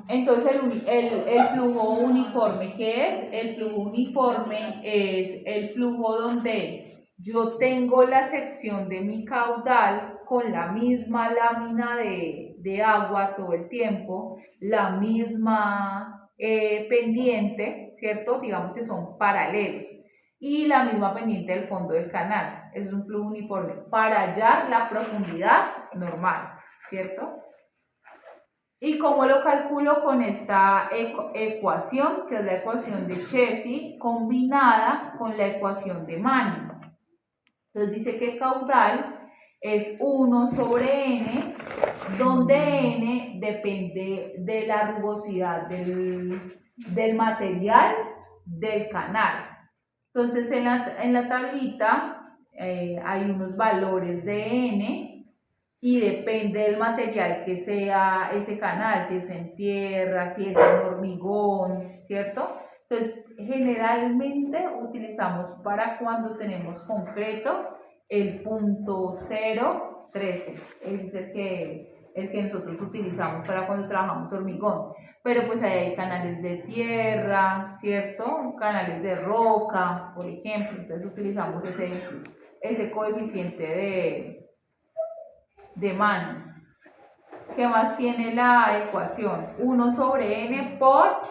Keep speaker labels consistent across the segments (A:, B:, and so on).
A: Entonces el flujo uniforme, ¿qué es? El flujo uniforme es el flujo donde yo tengo la sección de mi caudal con la misma lámina de agua todo el tiempo, la misma pendiente, ¿cierto? Digamos que son paralelos. Y la misma pendiente del fondo del canal. Es un flujo uniforme para hallar la profundidad normal, ¿cierto? ¿Y cómo lo calculo? Con esta ecuación, que es la ecuación de Chesi, combinada con la ecuación de Manning. Entonces dice que caudal es 1 sobre n, donde n depende de la rugosidad del material del canal. Entonces en la tablita hay unos valores de n, y depende del material que sea ese canal, si es en tierra, si es en hormigón, ¿cierto? Entonces, generalmente utilizamos para cuando tenemos concreto el punto 013, ese es el que nosotros utilizamos para cuando trabajamos hormigón. Pero pues ahí hay canales de tierra, ¿cierto? Canales de roca, por ejemplo, entonces utilizamos ese coeficiente de Manning. ¿Qué más tiene la ecuación? 1 sobre n por,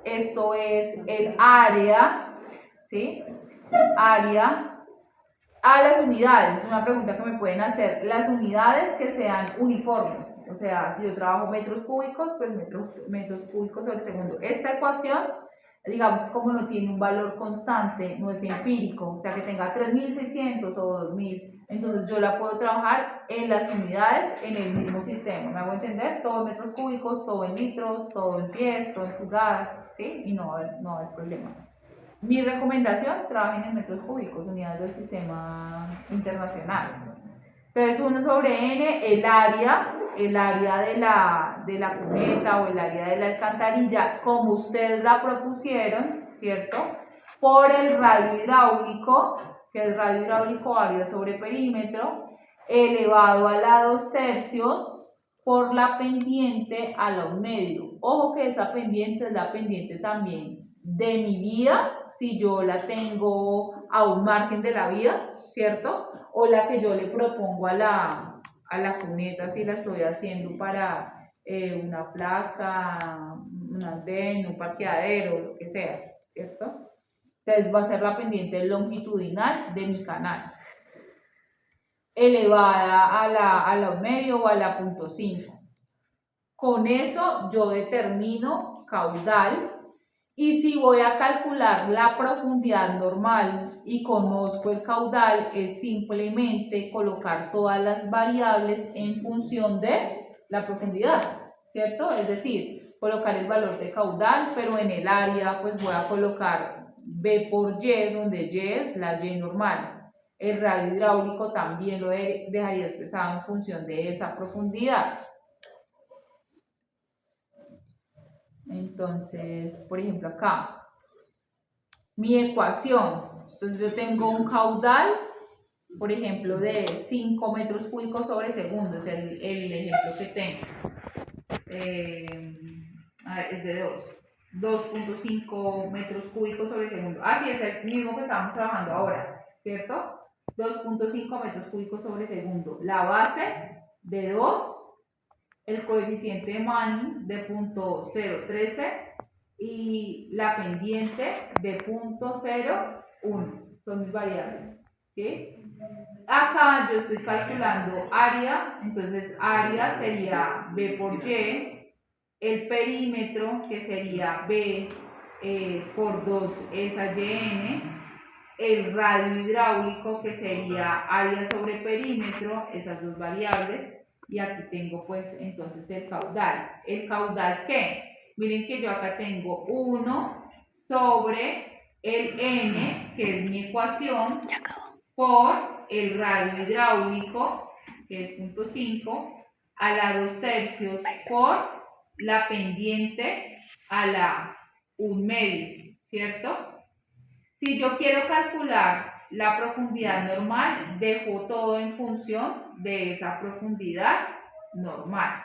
A: esto es el área, ¿sí? Área a las unidades. Es una pregunta que me pueden hacer. Las unidades que sean uniformes. O sea, si yo trabajo metros cúbicos, pues metros cúbicos sobre segundo. Esta ecuación, digamos, como no tiene un valor constante, no es empírico, o sea, que tenga 3600 o 2000, entonces yo la puedo trabajar en las unidades en el mismo sistema. ¿Me hago entender? Todo en metros cúbicos, todo en litros, todo en pies, todo en pulgadas, ¿sí? Y no va a haber problema. Mi recomendación, trabajen en metros cúbicos, unidades del sistema internacional. Entonces 1 sobre n, el área de la cuneta o el área de la alcantarilla, como ustedes la propusieron, ¿cierto? Por el radio hidráulico, que es radio hidráulico área sobre perímetro, elevado a la 2/3 por la pendiente a la 1/2. Ojo que esa pendiente es la pendiente también de mi vida, si yo la tengo a un margen de la vida, ¿cierto? O la que yo le propongo a la cuneta si la estoy haciendo para una placa, un andén, un parqueadero, lo que sea, ¿cierto? Entonces va a ser la pendiente longitudinal de mi canal, elevada a la 1/2 o a la 0.5. Con eso yo determino caudal. Y si voy a calcular la profundidad normal y conozco el caudal, es simplemente colocar todas las variables en función de la profundidad, ¿cierto? Es decir, colocar el valor de caudal, pero en el área pues voy a colocar B por Y, donde Y es la Y normal. El radio hidráulico también lo dejaría expresado en función de esa profundidad. Entonces, por ejemplo acá, mi ecuación, entonces yo tengo un caudal, por ejemplo, de 5 metros cúbicos sobre segundo, es el ejemplo que tengo. A ver, es de 2.5 metros cúbicos sobre segundo. Así es el mismo que estamos trabajando ahora, ¿cierto? 2.5 metros cúbicos sobre segundo. La base de 2, el coeficiente de Manning de 0.013 y la pendiente de 0.01. Son mis variables, ¿sí? Acá yo estoy calculando área, entonces área sería B por Y, el perímetro que sería B por 2 esa YN, el radio hidráulico que sería área sobre perímetro, esas dos variables, y aquí tengo pues entonces el caudal. ¿El caudal qué? Miren que yo acá tengo 1 sobre el N, que es mi ecuación, por el radio hidráulico, que es 0.5, a la 2/3 por la pendiente a la 1/2, ¿cierto? Si yo quiero calcular la profundidad normal, dejo todo en función de esa profundidad normal.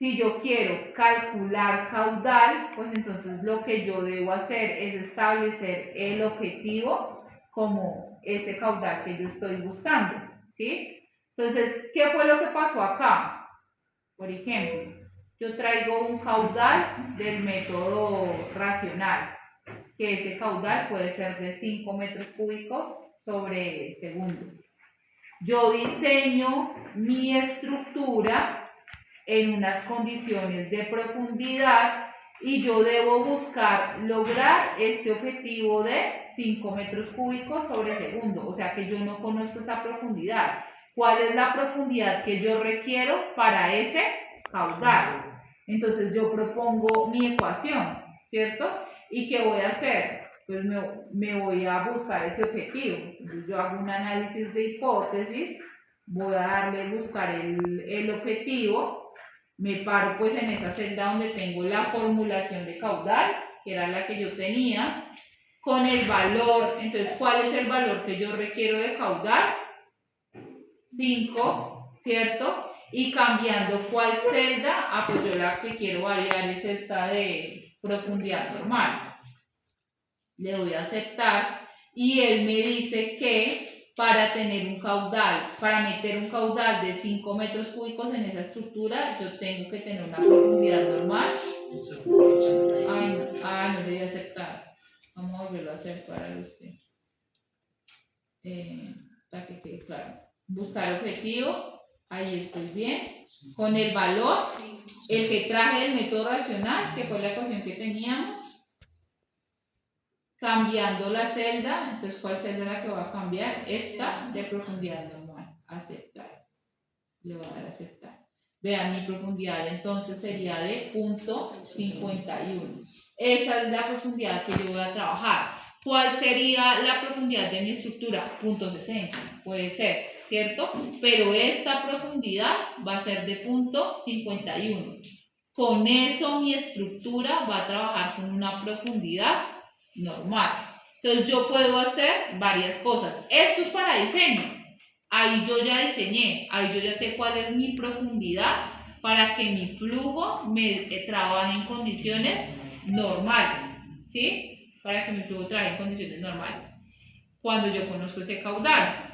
A: Si yo quiero calcular caudal, pues entonces lo que yo debo hacer es establecer el objetivo como ese caudal que yo estoy buscando, ¿sí? Entonces, ¿qué fue lo que pasó acá? Por ejemplo, yo traigo un caudal del método racional, que ese caudal puede ser de 5 metros cúbicos sobre segundo. Yo diseño mi estructura en unas condiciones de profundidad y yo debo buscar lograr este objetivo de 5 metros cúbicos sobre segundo, o sea que yo no conozco esa profundidad. ¿Cuál es la profundidad que yo requiero para ese caudal? Entonces yo propongo mi ecuación, ¿cierto? ¿Y qué voy a hacer? Pues me voy a buscar ese objetivo. Entonces yo hago un análisis de hipótesis, voy a darle a buscar el objetivo, me paro pues en esa celda donde tengo la formulación de caudal, que era la que yo tenía, con el valor. Entonces, ¿cuál es el valor que yo requiero de caudal? 5, ¿cierto? Y cambiando cuál celda, pues yo la que quiero variar es esta de profundidad normal. Le doy a aceptar y él me dice que para tener un caudal, para meter un caudal de 5 metros cúbicos en esa estructura, yo tengo que tener una profundidad normal. No le di a aceptar. Vamos a volverlo a hacer para usted. Para que quede claro. Buscar objetivo, ahí estoy bien. Con el valor, el que traje del método racional, que fue la ecuación que teníamos. Cambiando la celda, entonces ¿cuál celda es la que va a cambiar? Esta de profundidad normal. Aceptar. Le voy a dar a aceptar. Vean, mi profundidad entonces sería de 0.51. Esa es la profundidad que yo voy a trabajar. ¿Cuál sería la profundidad de mi estructura? 0.60, puede ser, ¿cierto? Pero esta profundidad va a ser de 0.51. Con eso mi estructura va a trabajar con una profundidad normal. Entonces yo puedo hacer varias cosas. Esto es para diseño. Ahí yo ya diseñé, ahí yo ya sé cuál es mi profundidad para que mi flujo me trabaje en condiciones normales, ¿sí? Para que mi flujo trabaje en condiciones normales. Cuando yo conozco ese caudal.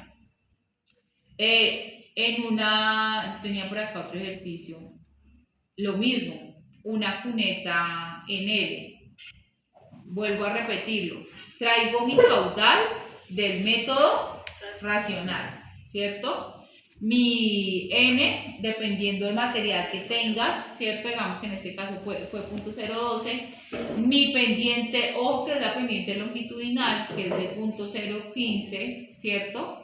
A: Tenía por acá otro ejercicio. Lo mismo, una cuneta en L. Vuelvo a repetirlo. Traigo mi caudal del método racional, ¿cierto? Mi N, dependiendo del material que tengas, ¿cierto? Digamos que en este caso fue 0.012. Mi pendiente, ojo que es la pendiente longitudinal, que es de 0.015, ¿cierto?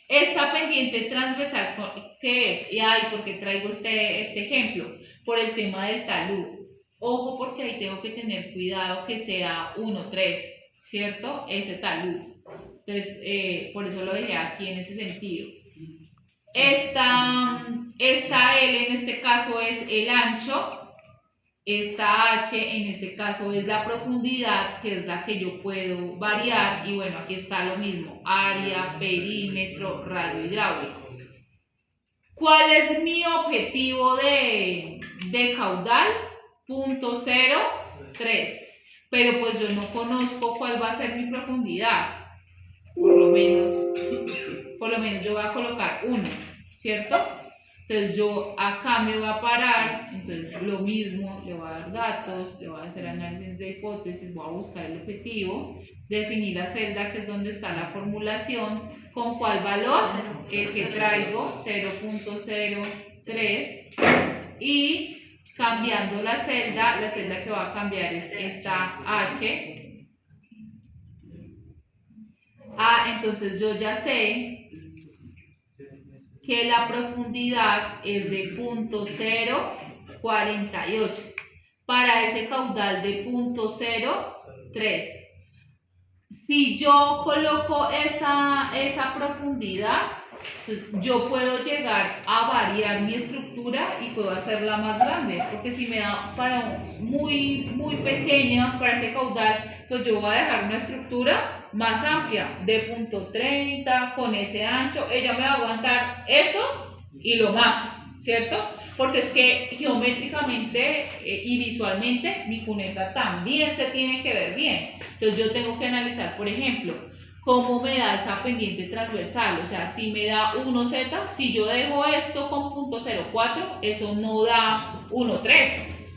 A: Esta pendiente transversal, ¿qué es? Y ahí, ¿por qué traigo este ejemplo? Por el tema del talud. Ojo, porque ahí tengo que tener cuidado que sea 1,3, ¿cierto? Ese talud. Entonces, por eso lo dejé aquí en ese sentido. Esta L en este caso es el ancho. Esta H en este caso es la profundidad, que es la que yo puedo variar. Y bueno, aquí está lo mismo. Área, perímetro, radio hidráulico. ¿Cuál es mi objetivo de caudal? 0.03, pero pues yo no conozco cuál va a ser mi profundidad. Por lo menos yo voy a colocar 1, ¿cierto? Entonces yo acá me voy a parar, entonces lo mismo, le voy a dar datos, le voy a hacer análisis de hipótesis, voy a buscar el objetivo, definir la celda que es donde está la formulación, con cuál valor, el que traigo, 0.03, y cambiando la celda que va a cambiar es esta H. Entonces yo ya sé que la profundidad es de 0.048 para ese caudal de 0.03. Si yo coloco esa profundidad, yo puedo llegar a variar mi estructura y puedo hacerla más grande, porque si me da para muy pequeña para ese caudal, pues yo voy a dejar una estructura más amplia de 0.30 con ese ancho. Ella me va a aguantar eso y lo más, ¿cierto? Porque es que geométricamente y visualmente mi cuneta también se tiene que ver bien. Entonces yo tengo que analizar, por ejemplo, cómo me da esa pendiente transversal, o sea, si me da 1Z, si yo dejo esto con .04, eso no da 1,3,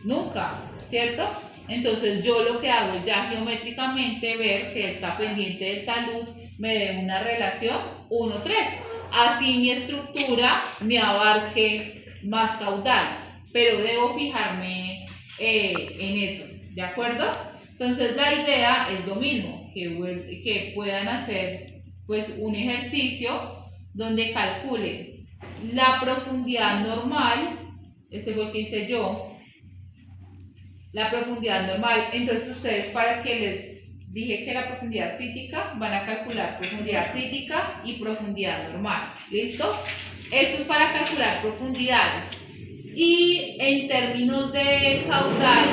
A: nunca, ¿cierto? Entonces yo lo que hago es ya geométricamente ver que esta pendiente del talud me dé una relación 1,3. Así mi estructura me abarque más caudal, pero debo fijarme en eso, ¿de acuerdo? Entonces la idea es lo mismo, que puedan hacer pues un ejercicio donde calculen la profundidad normal, este fue el que hice yo, la profundidad normal. Entonces ustedes, para que les dije que la profundidad crítica, van a calcular profundidad crítica y profundidad normal. ¿Listo? Esto es para calcular profundidades. Y en términos de caudal,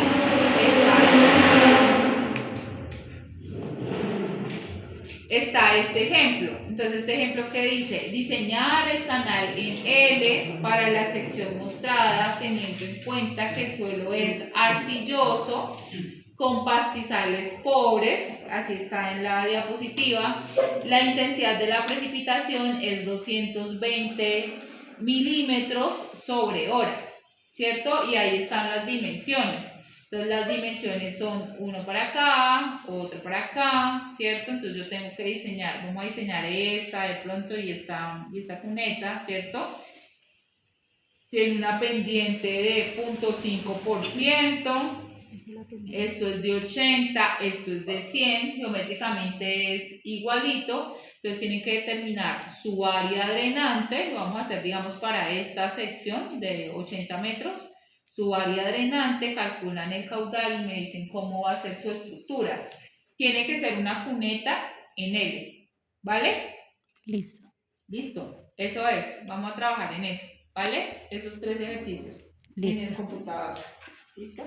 A: está este ejemplo. Entonces, este ejemplo que dice: diseñar el canal en L para la sección mostrada, teniendo en cuenta que el suelo es arcilloso, con pastizales pobres, así está en la diapositiva. La intensidad de la precipitación es 220 milímetros sobre hora, ¿cierto? Y ahí están las dimensiones. Entonces las dimensiones son uno para acá, otro para acá, ¿cierto? Entonces yo tengo que diseñar, vamos a diseñar esta de pronto y esta cuneta, ¿cierto? Tiene una pendiente de 0,5%. Esto es de 80, esto es de 100, geométricamente es igualito. Entonces tienen que determinar su área drenante, lo vamos a hacer digamos para esta sección de 80 metros, su área drenante, calculan el caudal y me dicen cómo va a ser su estructura. Tiene que ser una cuneta en L, ¿vale?
B: Listo.
A: Listo, eso es, vamos a trabajar en eso, ¿vale? Esos 3 ejercicios.
B: Listo.
A: En el computador, ¿listo?